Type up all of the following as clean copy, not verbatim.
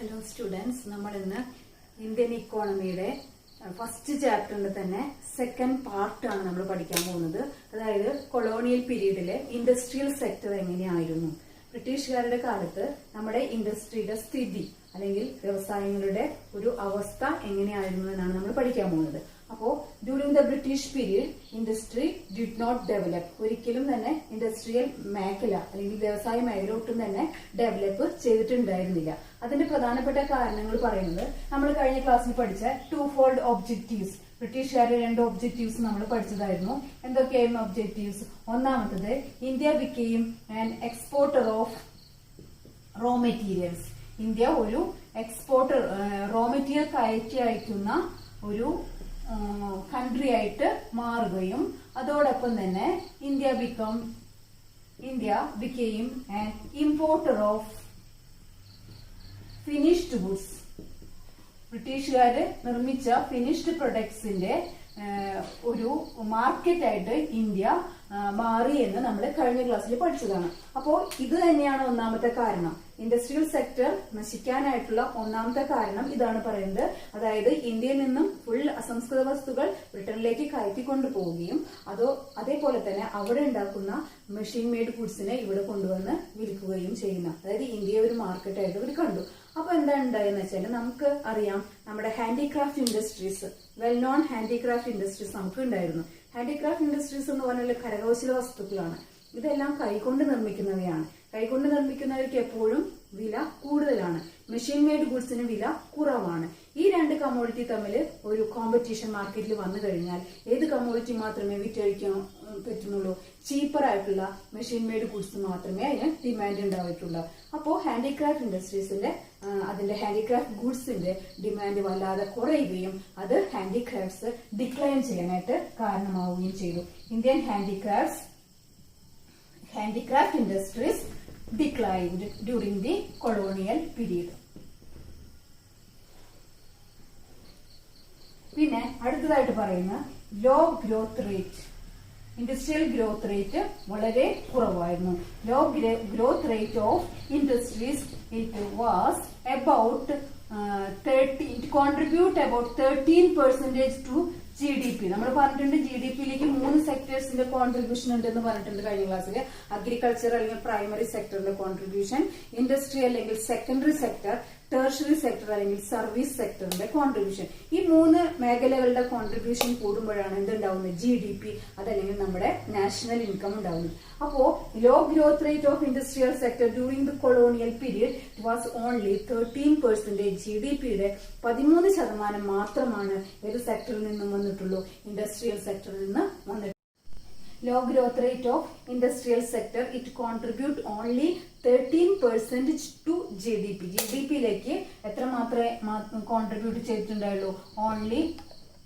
Hello students, നമ്മൾ ഇന്ന് Indian ഇക്കോണമിയുടെ first ചാപ്റ്ററിന്റെ തന്നെ സെക്കൻഡ് പാർട്ടാണ് നമ്മൾ പഠിക്കാൻ പോകുന്നത്. അതായത് കൊളോണിയൽ പീരീഡിലെ ഇൻഡസ്ട്രിയൽ സെക്ടർ എങ്ങനെയായിരുന്നു, ബ്രിട്ടീഷുകാരുടെ കാലത്ത് നമ്മുടെ ഇൻഡസ്ട്രിയുടെ സ്ഥിതി അല്ലെങ്കിൽ വ്യവസായങ്ങളുടെ ഒരു അവസ്ഥ എങ്ങനെയായിരുന്നു എന്നാണ് നമ്മൾ പഠിക്കാൻ പോകുന്നത്. അപ്പോൾ during the British period industry did not develop. ഒരിക്കലും തന്നെ ഇൻഡസ്ട്രിയൽ മേഖല അല്ലെങ്കിൽ വ്യവസായ മേഖല ഒട്ടും തന്നെ ഡെവലപ്പ് ചെയ്തിട്ടുണ്ടായിരുന്നില്ല. അതിന്റെ പ്രധാനപ്പെട്ട കാരണങ്ങൾ പറയുന്നത് നമ്മൾ കഴിഞ്ഞ ക്ലാസ്സിൽ പഠിച്ച ടു ഫോൾഡ് ഒബ്ജക്റ്റീവ്സ്, ബ്രിട്ടീഷുകാരുടെ രണ്ട് ഒബ്ജക്റ്റീവ്സ് നമ്മൾ പഠിച്ചതായിരുന്നു. എന്തൊക്കെയായിരുന്നു ഒബ്ജക്റ്റീവ്സ്? ഒന്നാമത്തത്, India became an exporter of raw materials. India ഒരു എക്സ്പോർട്ടർ, റോ മെറ്റീരിയൽ കയറ്റി അയക്കുന്ന ഒരു കൺട്രി ആയിട്ട് മാറുകയും അതോടൊപ്പം തന്നെ India became an importer of finished goods. ബ്രിട്ടീഷുകാര് നിർമ്മിച്ച ഫിനിഷ്ഡ് പ്രൊഡക്ട്സിന്റെ ഒരു മാർക്കറ്റായിട്ട് ഇന്ത്യ മാറി എന്ന് നമ്മൾ കഴിഞ്ഞ ക്ലാസ്സിൽ പഠിച്ചതാണ്. അപ്പോൾ ഇത് തന്നെയാണ് ഒന്നാമത്തെ കാരണം. ഇൻഡസ്ട്രിയൽ സെക്ടർ നശിക്കാനായിട്ടുള്ള ഒന്നാമത്തെ കാരണം ഇതാണ് പറയുന്നത്. അതായത് ഇന്ത്യയിൽ നിന്നും ഫുൾ അസംസ്കൃത വസ്തുക്കൾ ബ്രിട്ടനിലേക്ക് കയറ്റിക്കൊണ്ടു പോവുകയും അതേപോലെ തന്നെ അവിടെ ഉണ്ടാക്കുന്ന മെഷീൻ മെയ്ഡ് ഗുഡ്സിനെ ഇവിടെ കൊണ്ടുവന്ന് വിൽക്കുകയും ചെയ്യുന്ന, അതായത് ഇന്ത്യയെ ഒരു മാർക്കറ്റായിട്ട് ഇവർ കണ്ടു. അപ്പൊ എന്താണ് ഉണ്ടായെന്ന് വെച്ചാൽ, നമുക്ക് അറിയാം നമ്മുടെ handicraft industries, well known handicraft industries നമുക്ക് ഉണ്ടായിരുന്നു. ഹാൻഡിക്രാഫ്റ്റ് ഇൻഡസ്ട്രീസ് എന്ന് പറഞ്ഞാൽ കരകൗശല വസ്തുക്കളാണ്. ഇതെല്ലാം കൈകൊണ്ട് നിർമ്മിക്കുന്നവയാണ്. കൈകൊണ്ട് നിർമ്മിക്കുന്നവർക്ക് എപ്പോഴും വില കൂടുതലാണ്. മെഷീൻ മെയ്ഡ് ഗുഡ്സിന് വില കുറവാണ്. ഈ രണ്ട് കമ്മോഡിറ്റി തമ്മിൽ ഒരു കോമ്പറ്റീഷൻ മാർക്കറ്റിൽ വന്നു കഴിഞ്ഞാൽ ഏത് കമ്മോഡിറ്റി മാത്രമേ വിറ്റഴിക്കാൻ പറ്റുന്നുള്ളൂ? ചീപ്പർ ആയിട്ടുള്ള മെഷീൻ മെയ്ഡ് ഗുഡ്സ് മാത്രമേ അതിന് ഡിമാൻഡ് ഉണ്ടായിട്ടുള്ളൂ. അപ്പോൾ ഹാൻഡിക്രാഫ്റ്റ് ഇൻഡസ്ട്രീസിന്റെ അതിന്റെ ഹാൻഡിക്രാഫ്റ്റ് ഗുഡ്സിന്റെ ഡിമാൻഡ് വല്ലാതെ കുറയുകയും അത് ഹാൻഡിക്രാഫ്റ്റ്സ് ഡിക്ലൈൻ ചെയ്യാനായിട്ട് കാരണമാവുകയും ചെയ്തു. Indian handicraft industries declined during the colonial period. പിന്നെ അടുത്തതായിട്ട് പറയുന്ന low growth rate. Industrial growth rate വളരെ കുറവായിരുന്നു. Low growth rate of industries it was about 30, it contribute about 13% to GDP. നമ്മൾ പറഞ്ഞിട്ടുണ്ട് GDP-യിലേക്ക് 3 സെക്ടേഴ്സിന്റെ കോൺട്രിബ്യൂഷൻ ഉണ്ടെന്ന് പറഞ്ഞിട്ടുണ്ട് കഴിഞ്ഞ ക്ലാസ്സിൽ. അഗ്രികൾച്ചർ അല്ലെങ്കിൽ പ്രൈമറി സെക്ടറിന്റെ കോൺട്രിബ്യൂഷൻ, ഇൻഡസ്ട്രി അല്ലെങ്കിൽ സെക്കൻഡറി സെക്ടർ, ടെർഷറി സെക്ടർ അല്ലെങ്കിൽ സർവീസ് സെക്ടറിന്റെ കോൺട്രിബ്യൂഷൻ. ഈ 3 മേഖലകളുടെ കോൺട്രിബ്യൂഷൻ കൂടുമ്പോഴാണ് എന്തുണ്ടാവുന്നത്? GDP അതല്ലെങ്കിൽ നമ്മുടെ നാഷണൽ ഇൻകം ഉണ്ടാവുന്നത്. അപ്പോ low growth rate of industrial sector during the colonial period was only 13%. GDP-യുടെ 13% മാത്രമാണ് ഏത് സെക്ടറിൽ നിന്നും വന്നിട്ടുള്ളൂ? ഇൻഡസ്ട്രിയൽ സെക്ടറിൽ നിന്ന് വന്നിട്ടുള്ളൂ. Low growth rate of industrial sector, it contribute only 13% to GDP. GDP-യിലേക്ക് എത്ര മാത്രമേ കോൺട്രിബ്യൂട്ട് ചെയ്തിട്ടുണ്ടായുള്ളൂ? Only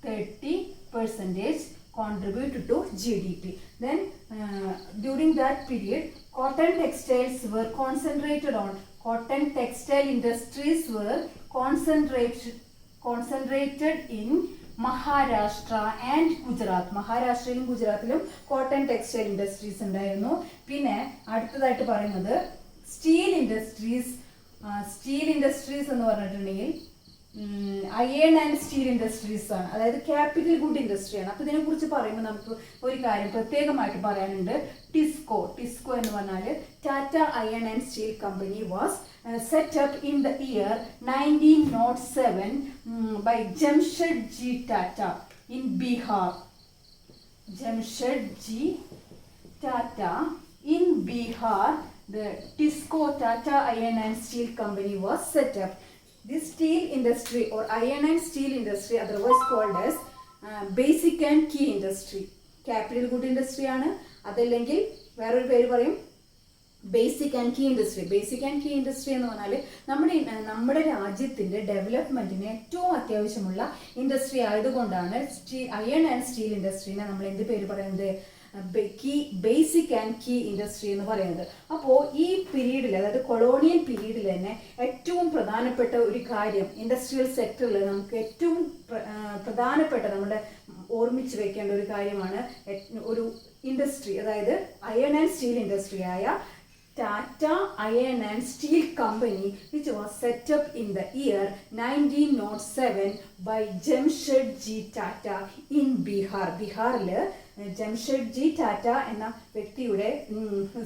30% contribute to GDP. Then during that period, cotton textiles were concentrated on. Cotton textile industries were concentrated in Maharashtra and Gujarat. മഹാരാഷ്ട്രയിലും ഗുജറാത്തിലും cotton textile industries ഉണ്ടായിരുന്നു. പിന്നെ അടുത്തതായിട്ട് പറയുന്നത് സ്റ്റീൽ ഇൻഡസ്ട്രീസ്. സ്റ്റീൽ ഇൻഡസ്ട്രീസ് എന്ന് പറഞ്ഞിട്ടുണ്ടെങ്കിൽ അയേൺ ആൻഡ് സ്റ്റീൽ ഇൻഡസ്ട്രീസ് ആണ്. അതായത് ക്യാപിറ്റൽ ഗുഡ് ഇൻഡസ്ട്രിയാണ്. അപ്പൊ ഇതിനെ കുറിച്ച് പറയുമ്പോൾ നമുക്ക് ഒരു കാര്യം പ്രത്യേകമായിട്ട് പറയാനുണ്ട്. ടിസ്കോ എന്ന് പറഞ്ഞാൽ Tata iron and steel company was set up in the year 1907 by Jamshedji Tata in Bihar. Jamshedji Tata in Bihar, the Tisco Tata Iron and Steel Company was set up. This steel industry or iron and steel industry, otherwise called as basic and key industry. Capital good industry ആണ്. അതല്ലെങ്കിൽ വേറൊരു പേര് പറയും basic and key industry. Basic and key industry എന്ന് പറഞ്ഞാൽ നമ്മുടെ രാജ്യത്തിന്റെ ഡെവലപ്മെന്റിന് ഏറ്റവും അത്യാവശ്യമുള്ള ഇൻഡസ്ട്രി ആയതുകൊണ്ടാണ് അയൺ ആൻഡ് സ്റ്റീൽ ഇൻഡസ്ട്രീനെ നമ്മൾ എന്ത് പേര് പറയുന്നത്? ബേസിക് ആൻഡ് കീ ഇൻഡസ്ട്രി എന്ന് പറയുന്നത്. അപ്പോൾ ഈ പീരീഡിൽ, അതായത് കൊളോണിയൽ പീരീഡിൽ തന്നെ ഏറ്റവും പ്രധാനപ്പെട്ട ഒരു കാര്യം ഇൻഡസ്ട്രിയൽ സെക്ടറിൽ നമുക്ക് ഏറ്റവും പ്രധാനപ്പെട്ട നമ്മുടെ ഓർമ്മിച്ച് വെക്കേണ്ട ഒരു കാര്യമാണ് ഒരു ഇൻഡസ്ട്രി, അതായത് അയൺ ആൻഡ് സ്റ്റീൽ ഇൻഡസ്ട്രി ആയ Tata Iron and Steel Company, which was set up in the year 1907 by Jamshedji Tata in Bihar. ബീഹാറില് ജംഷഡ്ജി ടാറ്റ എന്ന വ്യക്തിയുടെ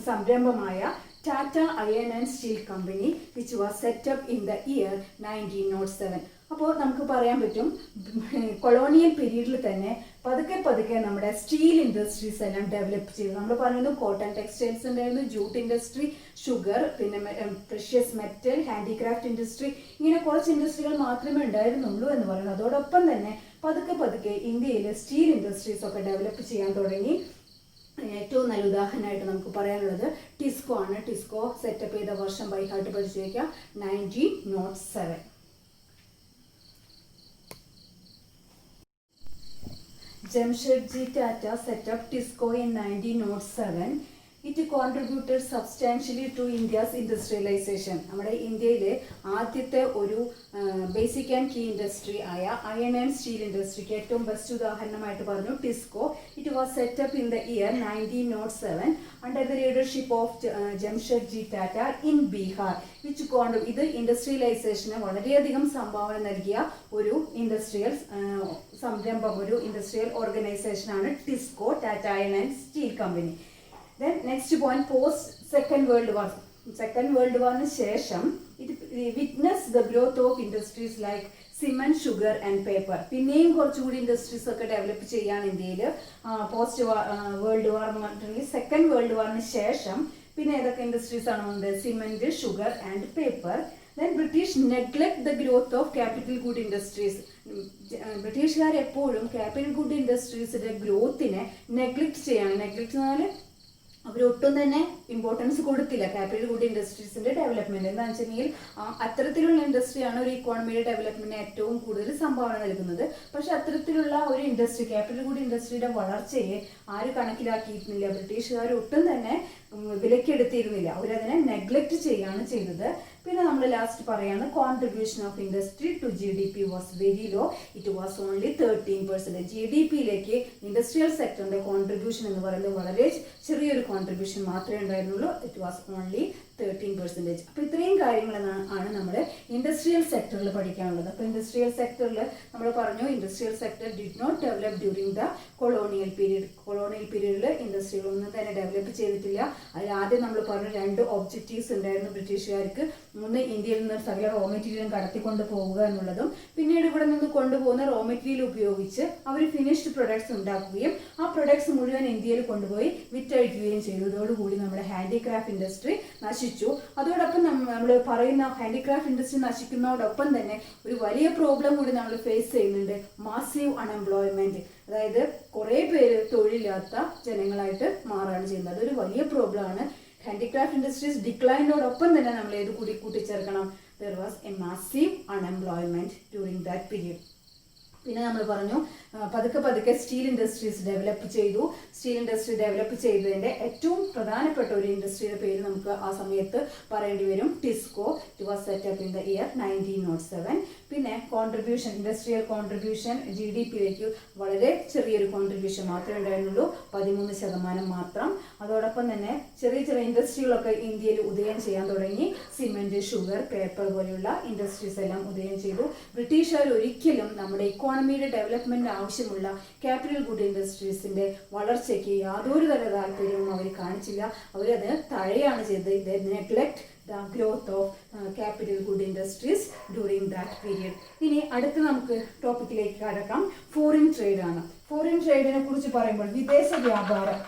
സംരംഭമായ Tata iron and steel company which was set up in the year 1907. അപ്പോൾ നമുക്ക് പറയാൻ പറ്റും colonial പീരീഡിൽ തന്നെ പതുക്കെ പതുക്കെ നമ്മുടെ സ്റ്റീൽ ഇൻഡസ്ട്രീസ് എല്ലാം ഡെവലപ്പ് ചെയ്തു. നമ്മൾ പറയുന്നു കോട്ടൺ ടെക്സ്റ്റൈൽസ് ഉണ്ടായിരുന്നു, ജൂട്ട് ഇൻഡസ്ട്രി, ഷുഗർ, പിന്നെ പ്രഷ്യസ് മെറ്റൽ, ഹാൻഡിക്രാഫ്റ്റ് ഇൻഡസ്ട്രി, ഇങ്ങനെ കുറച്ച് ഇൻഡസ്ട്രികൾ മാത്രമേ ഉണ്ടായിരുന്നുള്ളൂ എന്ന് പറയുന്നു. അതോടൊപ്പം തന്നെ പതുക്കെ പതുക്കെ ഇന്ത്യയിൽ സ്റ്റീൽ ഇൻഡസ്ട്രീസ് ഒക്കെ ഡെവലപ്പ് ചെയ്യാൻ തുടങ്ങി. ഏറ്റവും നല്ല ഉദാഹരണമായിട്ട് നമുക്ക് പറയാനുള്ളത് ടിസ്കോ ആണ്. ടിസ്കോ സെറ്റപ്പ് ചെയ്ത വർഷം ബൈ ഹാർട്ട് പഠിച്ചു വയ്ക്കാം, 1907. Jamshedji Tata set up TISCO in 1907. It contributed substantially to India's industrialization. നമ്മുടെ ഇന്ത്യയിലെ ആദ്യത്തെ ഒരു ബേസിക് ആൻഡ് കീ ഇൻഡസ്ട്രി ആയ അയൺ ആൻഡ് സ്റ്റീൽ ഇൻഡസ്ട്രിക്ക് ഏറ്റവും ബെസ്റ്റ് ഉദാഹരണമായിട്ട് പറഞ്ഞു TISCO. It was set up in the year 1907 under the leadership of Jamsetjee Tata in Bihar. ഇത് ഇൻഡസ്ട്രിയലൈസേഷന് വളരെയധികം സംഭാവന നൽകിയ ഒരു ഇൻഡസ്ട്രിയൽ സംരംഭം, ഒരു ഇൻഡസ്ട്രിയൽ ഓർഗനൈസേഷൻ ആണ് TISCO, Tata iron and steel company. Then next point, post Second World War. Second World Warന് ശേഷം it witnessed the growth of industries like cement, sugar and paper. പിന്നെയും കുറച്ചുകൂടി ഇൻഡസ്ട്രീസ് ഒക്കെ ഡെവലപ്പ് ചെയ്യാൻ ഇന്ത്യയിൽ പോസ്റ്റ് വേൾഡ് വാർ എന്ന് പറഞ്ഞിട്ടുണ്ടെങ്കിൽ second world വാറിന് ശേഷം പിന്നെ ഏതൊക്കെ ഇൻഡസ്ട്രീസ് ആണ് വന്നത്? Cement, sugar and paper. Then British neglect the growth of capital good industries. ബ്രിട്ടീഷുകാർ എപ്പോഴും ക്യാപിറ്റൽ ഗുഡ് ഇൻഡസ്ട്രീസിന്റെ ഗ്രോത്തിനെ നെഗ്ലക്ട് ചെയ്യാണ്. നെഗ്ലക്ട് എന്ന് പറഞ്ഞാൽ അവരൊട്ടും തന്നെ ഇമ്പോർട്ടൻസ് കൊടുത്തില്ല ക്യാപിറ്റൽ ഗുഡ് ഇൻഡസ്ട്രീസിന്റെ ഡെവലപ്മെന്റ്. എന്താണെന്ന് വെച്ചിട്ടുണ്ടെങ്കിൽ അത്തരത്തിലുള്ള ഇൻഡസ്ട്രിയാണ് ഒരു ഇക്കോണമിയുടെ ഡെവലപ്മെന്റിന് ഏറ്റവും കൂടുതൽ സംഭാവന നൽകുന്നത്. പക്ഷെ അത്തരത്തിലുള്ള ഒരു ഇൻഡസ്ട്രി, ക്യാപിറ്റൽ ഗുഡ് ഇൻഡസ്ട്രിയുടെ വളർച്ചയെ ആര് കണക്കിലാക്കിയിരുന്നില്ല? ബ്രിട്ടീഷുകാർ ഒട്ടും തന്നെ വിലക്കെടുത്തിരുന്നില്ല, അവരതിനെ നെഗ്ലക്ട് ചെയ്യുകയാണ് ചെയ്തത്. പിന്നെ നമ്മൾ ലാസ്റ്റ് പറയാണ് contribution of industry to GDP was very low. It was only 13%. GDPയിലേക്ക് ഇൻഡസ്ട്രിയൽ സെക്ടറിന്റെ കോൺട്രിബ്യൂഷൻ എന്ന് പറയുന്നത് വളരെ ചെറിയൊരു കോൺട്രിബ്യൂഷൻ മാത്രമേ ഉണ്ടായിരുന്നുള്ളൂ. It was only 13%. അപ്പോൾ ഇത്രയും കാര്യങ്ങളാണ് നമ്മൾ ഇൻഡസ്ട്രിയൽ സെക്ടറിൽ പഠിക്കാനുള്ളത്. അപ്പോൾ ഇൻഡസ്ട്രിയൽ സെക്ടറിൽ നമ്മൾ പറഞ്ഞു industrial sector did not develop during the colonial period. Colonial പീരീഡിൽ ഇൻഡസ്ട്രികളൊന്നും തന്നെ ഡെവലപ്പ് ചെയ്തിട്ടില്ല. അതിൽ ആദ്യം നമ്മൾ പറഞ്ഞു 2 ഒബ്ജക്റ്റീവ്സ് ഉണ്ടായിരുന്നു ബ്രിട്ടീഷുകാർക്ക്. ഒന്ന്, ഇന്ത്യയിൽ നിന്ന് സകല റോ മെറ്റീരിയലും കടത്തിക്കൊണ്ട് പോവുക എന്നുള്ളതും പിന്നീട് ഇവിടെ നിന്ന് കൊണ്ടുപോകുന്ന റോ മെറ്റീരിയൽ ഉപയോഗിച്ച് അവർ ഫിനിഷ്ഡ് പ്രൊഡക്ട്സ് ഉണ്ടാക്കുകയും ആ പ്രൊഡക്ട്സ് മുഴുവൻ ഇന്ത്യയിൽ കൊണ്ടുപോയി വിറ്റഴിക്കുകയും ചെയ്തു. ഇതോടുകൂടി നമ്മുടെ ഹാൻഡിക്രാഫ്റ്റ് ഇൻഡസ്ട്രി നശിച്ചു. അതോടൊപ്പം നമ്മൾ പറയുന്ന ഹാൻഡിക്രാഫ്റ്റ് ഇൻഡസ്ട്രി നശിക്കുന്നതോടൊപ്പം തന്നെ ഒരു വലിയ പ്രോബ്ലം കൂടി നമ്മൾ ഫേസ് ചെയ്യുന്നുണ്ട്, മാസീവ് അൺഎംപ്ലോയ്മെന്റ്. അതായത് കുറെ പേര് തൊഴിലില്ലാത്ത ജനങ്ങളായിട്ട് മാറുകയാണ് ചെയ്യുന്നത്. അതൊരു വലിയ പ്രോബ്ലം ആണ്. ഹാൻഡിക്രാഫ്റ്റ് ഇൻഡസ്ട്രീസ് ഡിക്ലൈനോടൊപ്പം തന്നെ നമ്മൾ ഏത് കൂടി കൂട്ടിച്ചേർക്കണം? There was a massive unemployment during that period. പിന്നെ നമ്മൾ പറഞ്ഞു പതുക്കെ പതുക്കെ സ്റ്റീൽ ഇൻഡസ്ട്രീസ് ഡെവലപ്പ് ചെയ്തു. സ്റ്റീൽ ഇൻഡസ്ട്രി ഡെവലപ്പ് ചെയ്തതിന്റെ ഏറ്റവും പ്രധാനപ്പെട്ട ഒരു ഇൻഡസ്ട്രിയുടെ പേര് നമുക്ക് ആ സമയത്ത് പറയേണ്ടി വരും, TISCO. It was set up in the year 1907. പിന്നെ കോൺട്രിബ്യൂഷൻ, ഇൻഡസ്ട്രിയൽ കോൺട്രിബ്യൂഷൻ GDPയിലേക്ക് വളരെ ചെറിയൊരു കോൺട്രിബ്യൂഷൻ മാത്രമേ ഉണ്ടായിരുന്നുള്ളൂ, 13% മാത്രം. അതോടൊപ്പം തന്നെ ചെറിയ ചെറിയ ഇൻഡസ്ട്രികളൊക്കെ ഇന്ത്യയിൽ ഉദയം ചെയ്യാൻ തുടങ്ങി. സിമെന്റ്, ഷുഗർ, പേപ്പർ പോലെയുള്ള ഇൻഡസ്ട്രീസ് എല്ലാം ഉദയം ചെയ്തു. ബ്രിട്ടീഷുകാർ ഒരിക്കലും നമ്മുടെ ഇക്കോണമിയുടെ ഡെവലപ്മെന്റ് ആവശ്യമുള്ള ക്യാപിറ്റൽ ഗുഡ് ഇൻഡസ്ട്രീസിന്റെ വളർച്ചയ്ക്ക് യാതൊരു തര താല്പര്യവും അവർ കാണിച്ചില്ല. അവരത് തഴയാണ് ചെയ്തത്. Neglect the growth of capital good industries during that period. ഇനി അടുത്ത് നമുക്ക് ടോപ്പിക്കിലേക്ക് കടക്കാം. ഫോറിൻ ട്രേഡ് ആണ്. ഫോറിൻ ട്രേഡിനെ കുറിച്ച് പറയുമ്പോൾ വിദേശ വ്യാപാരം,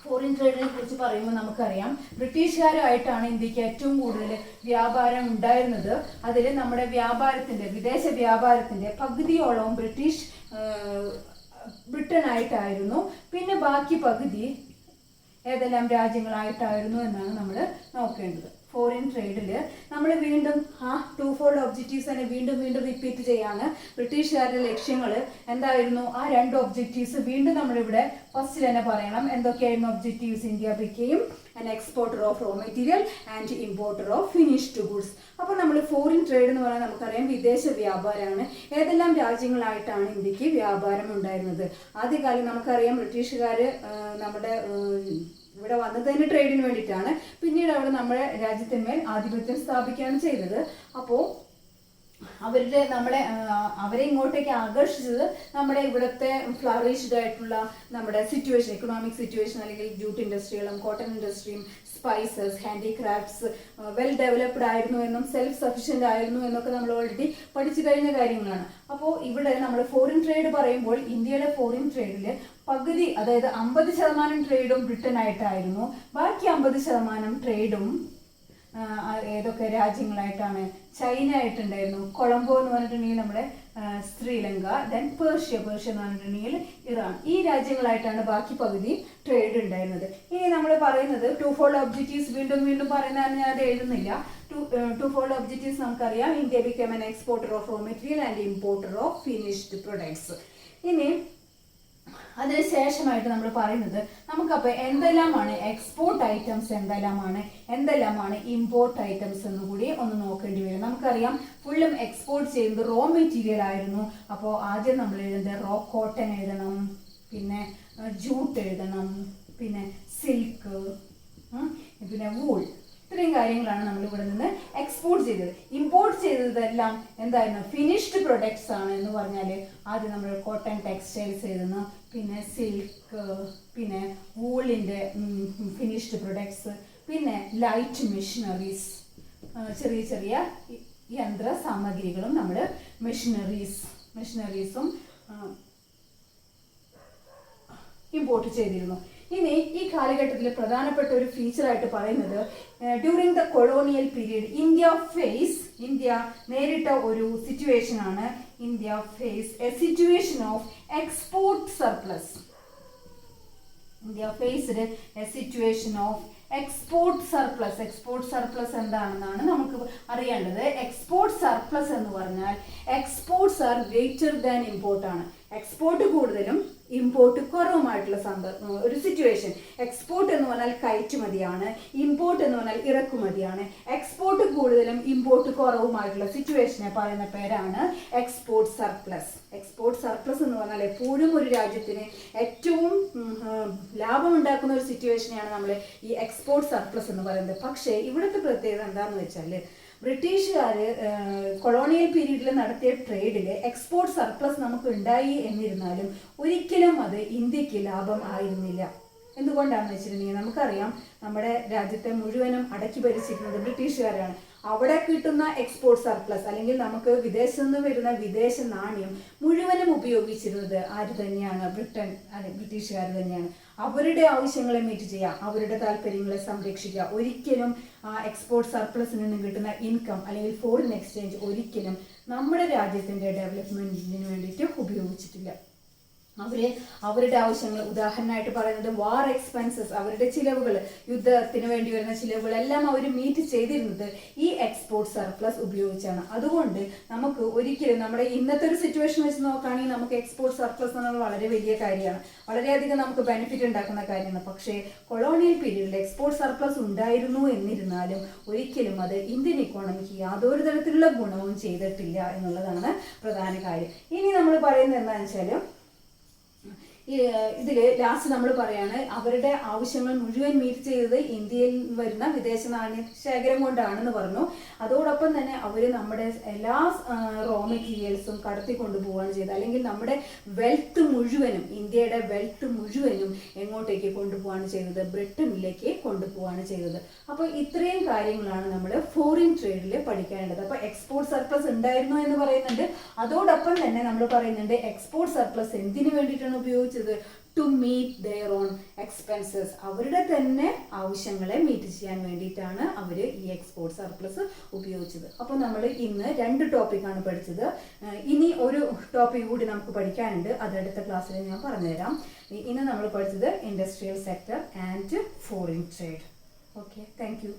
ഫോറിൻ ട്രേഡിനെ കുറിച്ച് പറയുമ്പോൾ നമുക്കറിയാം ബ്രിട്ടീഷുകാരുമായിട്ടാണ് ഇന്ത്യക്ക് ഏറ്റവും കൂടുതൽ വ്യാപാരം ഉണ്ടായിരുന്നത്. അതിൽ നമ്മുടെ വ്യാപാരത്തിന്റെ, വിദേശ വ്യാപാരത്തിന്റെ പകുതിയോളവും ബ്രിട്ടൻ ആയിട്ടായിരുന്നു. പിന്നെ ബാക്കി പകുതി ഏതെല്ലാം രാജ്യങ്ങളായിട്ടായിരുന്നു എന്നാണ് നമ്മൾ നോക്കേണ്ടത്. ഫോറിൻ ട്രേഡിൽ നമ്മൾ വീണ്ടും ആ 2-fold ഒബ്ജക്റ്റീവ്സ് തന്നെ വീണ്ടും വീണ്ടും റിപ്പീറ്റ് ചെയ്യാണ്. ബ്രിട്ടീഷുകാരുടെ ലക്ഷ്യങ്ങൾ എന്തായിരുന്നു? ആ 2 ഒബ്ജക്റ്റീവ്സ് വീണ്ടും നമ്മളിവിടെ ഫസ്റ്റ് തന്നെ പറയണം. എന്തൊക്കെയായിരുന്നു objectives? India became an exporter of raw material and importer of finished goods. അപ്പോൾ നമ്മൾ ഫോറിൻ ട്രേഡ് എന്ന് പറഞ്ഞാൽ നമുക്കറിയാം വിദേശ വ്യാപാരമാണ്. ഏതെല്ലാം രാജ്യങ്ങളായിട്ടാണ് ഇന്ത്യക്ക് വ്യാപാരം ഉണ്ടായിരുന്നത്? ആദ്യകാലം നമുക്കറിയാം ബ്രിട്ടീഷുകാർ നമ്മുടെ ഇവിടെ വന്നത് തന്നെ ട്രേഡിന് വേണ്ടിയിട്ടാണ്. പിന്നീട് അവിടെ നമ്മുടെ രാജ്യത്തിന്മേൽ ആധിപത്യം സ്ഥാപിക്കുകയാണ് ചെയ്തത്. അപ്പോൾ അവരെ ഇങ്ങോട്ടേക്ക് ആകർഷിച്ചത് നമ്മുടെ ഇവിടുത്തെ ഫ്ലറിഷ്ഡ് ആയിട്ടുള്ള നമ്മുടെ സിറ്റുവേഷൻ, എക്കണോമിക് സിറ്റുവേഷൻ, അല്ലെങ്കിൽ ജൂട്ട് ഇൻഡസ്ട്രികളും കോട്ടൺ ഇൻഡസ്ട്രിയും സ്പൈസസ്, ഹാൻഡിക്രാഫ്റ്റ്സ് വെൽ ഡെവലപ്ഡ് ആയിരുന്നു എന്നും സെൽഫ് സഫിഷ്യന്റ് ആയിരുന്നു എന്നൊക്കെ നമ്മൾ ഓൾറെഡി പഠിച്ചു കഴിഞ്ഞ കാര്യങ്ങളാണ്. അപ്പോൾ ഇവിടെ നമ്മൾ ഫോറിൻ ട്രേഡ് പറയുമ്പോൾ ഇന്ത്യയുടെ ഫോറിൻ ട്രേഡിൽ പകുതി, അതായത് 50% ട്രേഡും ബ്രിട്ടനായിട്ടായിരുന്നു. ബാക്കി 50% ട്രേഡും ഏതൊക്കെ രാജ്യങ്ങളായിട്ടാണ്? ചൈന ആയിട്ടുണ്ടായിരുന്നു, കൊളംബോ എന്ന് പറഞ്ഞിട്ടുണ്ടെങ്കിൽ നമ്മുടെ ശ്രീലങ്ക, ദെൻ പേർഷ്യ എന്ന് പറഞ്ഞിട്ടുണ്ടെങ്കിൽ ഇറാൻ. ഈ രാജ്യങ്ങളായിട്ടാണ് ബാക്കി പകുതി ട്രേഡ് ഉണ്ടായിരുന്നത്. ഇനി നമ്മൾ പറയുന്നത് ടു ഫോൾഡ് ഒബ്ജക്റ്റീവ്സ്, വീണ്ടും പറയുന്നതാണ്, ഞാൻ അത് എഴുതുന്നില്ല. ടു ഫോൾഡ് ഒബ്ജക്റ്റീവ്സ് നമുക്കറിയാം. India become an exporter of raw material and importer of finished products. ഇനി അതിനുശേഷമായിട്ട് നമ്മൾ പറയുന്നത് നമുക്കപ്പോൾ എന്തെല്ലാമാണ് എക്സ്പോർട്ട് ഐറ്റംസ്, എന്തെല്ലാമാണ് ഇമ്പോർട്ട് ഐറ്റംസ് എന്ന് കൂടി ഒന്ന് നോക്കേണ്ടി വരും. നമുക്കറിയാം ഫുള്ളും എക്സ്പോർട്ട് ചെയ്യുന്നത് റോ മെറ്റീരിയൽ ആയിരുന്നു. അപ്പോൾ ആദ്യം നമ്മൾ എഴുതുന്നത് റോ കോട്ടൺ എഴുതണം, പിന്നെ ജൂട്ട് എഴുതണം, പിന്നെ സിൽക്ക്, പിന്നെ വൂൾ. ഇത്രയും കാര്യങ്ങളാണ് നമ്മൾ ഇവിടെ നിന്ന് എക്സ്പോർട്ട് ചെയ്തത്. ഇമ്പോർട്ട് ചെയ്തതെല്ലാം എന്തായിരുന്നു? ഫിനിഷ്ഡ് പ്രൊഡക്ട്സ് ആണ് എന്ന് പറഞ്ഞാൽ ആദ്യം നമ്മൾ കോട്ടൺ ടെക്സ്റ്റൈൽസ് എഴുതുന്നു, പിന്നെ സിൽക്ക്, പിന്നെ വൂളിൻ്റെ ഫിനിഷ്ഡ് പ്രൊഡക്ട്സ്, പിന്നെ ലൈറ്റ് മെഷീനറീസ്, ചെറിയ യന്ത്ര സാമഗ്രികളും നമ്മൾ മെഷീനറീസും ഇമ്പോർട്ട് ചെയ്തിരുന്നു. ഇനി ഈ കാലഘട്ടത്തിൽ പ്രധാനപ്പെട്ട ഒരു ഫീച്ചറായിട്ട് പറയുന്നത് during the colonial period India നേരിട്ട ഒരു സിറ്റുവേഷൻ ആണ്. India face a situation of export surplus. India faced a situation of export surplus എന്താണെന്നാണ് നമുക്ക് അറിയേണ്ടത്. എക്സ്പോർട്ട് സർപ്ലസ് എന്ന് പറഞ്ഞാൽ exports are greater than import ആണ്. എക്സ്പോർട്ട് കൂടുതലും ഇമ്പോർട്ട് കുറവുമായിട്ടുള്ള ഒരു സിറ്റുവേഷൻ. എക്സ്പോർട്ട് എന്ന് പറഞ്ഞാൽ കയറ്റുമതിയാണ്, ഇമ്പോർട്ട് എന്ന് പറഞ്ഞാൽ ഇറക്കുമതിയാണ്. എക്സ്പോർട്ട് കൂടുതലും ഇമ്പോർട്ട് കുറവുമായിട്ടുള്ള സിറ്റുവേഷനെ പറയുന്ന പേരാണ് എക്സ്പോർട്ട് സർപ്ലസ്. എക്സ്പോർട്ട് സർപ്ലസ് എന്ന് പറഞ്ഞാൽ എപ്പോഴും ഒരു രാജ്യത്തിന് ഏറ്റവും ലാഭമുണ്ടാക്കുന്ന ഒരു സിറ്റുവേഷനെയാണ് നമ്മൾ ഈ എക്സ്പോർട്ട് സർപ്ലസ് എന്ന് പറയുന്നത്. പക്ഷേ ഇവിടുത്തെ പ്രത്യേകത എന്താണെന്ന് വെച്ചാൽ ബ്രിട്ടീഷുകാർ കൊളോണിയൽ പീരീഡിൽ നടത്തിയ ട്രേഡിൽ എക്സ്പോർട്ട് സർപ്ലസ് നമുക്ക് ഉണ്ടായി എന്നിരുന്നാലും ഒരിക്കലും അത് ഇന്ത്യക്ക് ലാഭം ആയിരുന്നില്ല. എന്തുകൊണ്ടാണെന്ന് വെച്ചിട്ടുണ്ടെങ്കിൽ നമുക്കറിയാം നമ്മുടെ രാജ്യത്തെ മുഴുവനും അടക്കി ഭരിച്ചിരുന്നത് ബ്രിട്ടീഷുകാരാണ്. അവിടെ കിട്ടുന്ന എക്സ്പോർട്ട് സർപ്ലസ് അല്ലെങ്കിൽ നമുക്ക് വിദേശത്ത് നിന്ന് വരുന്ന വിദേശ നാണ്യം മുഴുവനും ഉപയോഗിച്ചിരുന്നത് ആര് തന്നെയാണ്? ബ്രിട്ടീഷുകാർ തന്നെയാണ്. അവരുടെ ആവശ്യങ്ങളെ മീറ്റ് ചെയ്യുക, അവരുടെ താല്പര്യങ്ങളെ സംരക്ഷിക്കുക. ഒരിക്കലും എക്സ്പോർട്ട് സർപ്ലസിൽ നിന്ന് കിട്ടുന്ന ഇൻകം അല്ലെങ്കിൽ ഫോറിൻ എക്സ്ചേഞ്ച് ഒരിക്കലും നമ്മുടെ രാജ്യത്തിൻ്റെ ഡെവലപ്മെന്റിന് വേണ്ടിയിട്ട് ഉപയോഗിച്ചിട്ടില്ല. അവരുടെ ആവശ്യങ്ങൾ, ഉദാഹരണമായിട്ട് പറയുന്നത് വാർ എക്സ്പെൻസസ്, അവരുടെ ചിലവുകൾ, യുദ്ധത്തിന് വേണ്ടി വരുന്ന ചിലവുകളെല്ലാം അവർ മീറ്റ് ചെയ്തിരുന്നത് ഈ എക്സ്പോർട്ട് സർപ്ലസ് ഉപയോഗിച്ചാണ്. അതുകൊണ്ട് നമുക്ക് ഒരിക്കലും നമ്മുടെ ഇന്നത്തെ ഒരു സിറ്റുവേഷൻ വെച്ച് നോക്കുകയാണെങ്കിൽ നമുക്ക് എക്സ്പോർട്ട് സർപ്ലസ് എന്ന് പറഞ്ഞാൽ വളരെ വലിയ കാര്യമാണ്, വളരെയധികം നമുക്ക് ബെനിഫിറ്റ് ഉണ്ടാക്കുന്ന കാര്യമാണ്. പക്ഷേ കൊളോണിയൽ പീരീഡിൽ എക്സ്പോർട്ട് സർപ്ലസ് ഉണ്ടായിരുന്നു എന്നിരുന്നാലും ഒരിക്കലും അത് ഇന്ത്യൻ ഇക്കോണമിക്ക് യാതൊരു തരത്തിലുള്ള ഗുണവും ചെയ്തിട്ടില്ല എന്നുള്ളതാണ് പ്രധാന കാര്യം. ഇനി നമ്മൾ പറയുന്നത് എന്താണെന്ന് വെച്ചാൽ ഇതിൽ ലാസ്റ്റ് നമ്മൾ പറയാണ് അവരുടെ ആവശ്യങ്ങൾ മുഴുവൻ മീറ്റ് ചെയ്തത് ഇന്ത്യയിൽ വരുന്ന വിദേശ നാണ്യ ശേഖരം കൊണ്ടാണെന്ന് പറഞ്ഞു. അതോടൊപ്പം തന്നെ അവർ നമ്മുടെ എല്ലാ റോ മെറ്റീരിയൽസും കടത്തിക്കൊണ്ടുപോവുകയാണ് ചെയ്തത്. അല്ലെങ്കിൽ നമ്മുടെ വെൽത്ത് മുഴുവനും, ഇന്ത്യയുടെ വെൽത്ത് മുഴുവനും എങ്ങോട്ടേക്ക് കൊണ്ടുപോവാണ് ചെയ്തത്? ബ്രിട്ടനിലേക്ക് കൊണ്ടുപോവാണ് ചെയ്തത്. അപ്പോൾ ഇത്രയും കാര്യങ്ങളാണ് നമ്മൾ ഫോറിൻ ട്രേഡിൽ പഠിക്കാനുള്ളത്. അപ്പോൾ എക്സ്പോർട്ട് സർപ്ലസ് ഉണ്ടായിരുന്നു എന്ന് പറയുന്നുണ്ട്. അതോടൊപ്പം തന്നെ നമ്മൾ പറയുന്നുണ്ട് എക്സ്പോർട്ട് സർപ്ലസ് എന്തിനു വേണ്ടിയിട്ടാണ് ഉപയോഗിച്ചത്? To meet their own expenses. അവരുടെ തന്നെ ആവശ്യങ്ങളെ മീറ്റ് ചെയ്യാൻ വേണ്ടിയിട്ടാണ് അവർ ഈ എക്സ്പോർട്ട് സർപ്ലസ് ഉപയോഗിച്ചത്. അപ്പോൾ നമ്മൾ ഇന്ന് 2 ടോപ്പിക്കാണ് പഠിച്ചത്. ഇനി ഒരു ടോപ്പിക് കൂടി നമുക്ക് പഠിക്കാനുണ്ട്, അത് അടുത്ത ക്ലാസ്സിൽ ഞാൻ പറഞ്ഞുതരാം. ഇന്ന് നമ്മൾ പഠിച്ചത് industrial sector and foreign trade. Okay, thank you.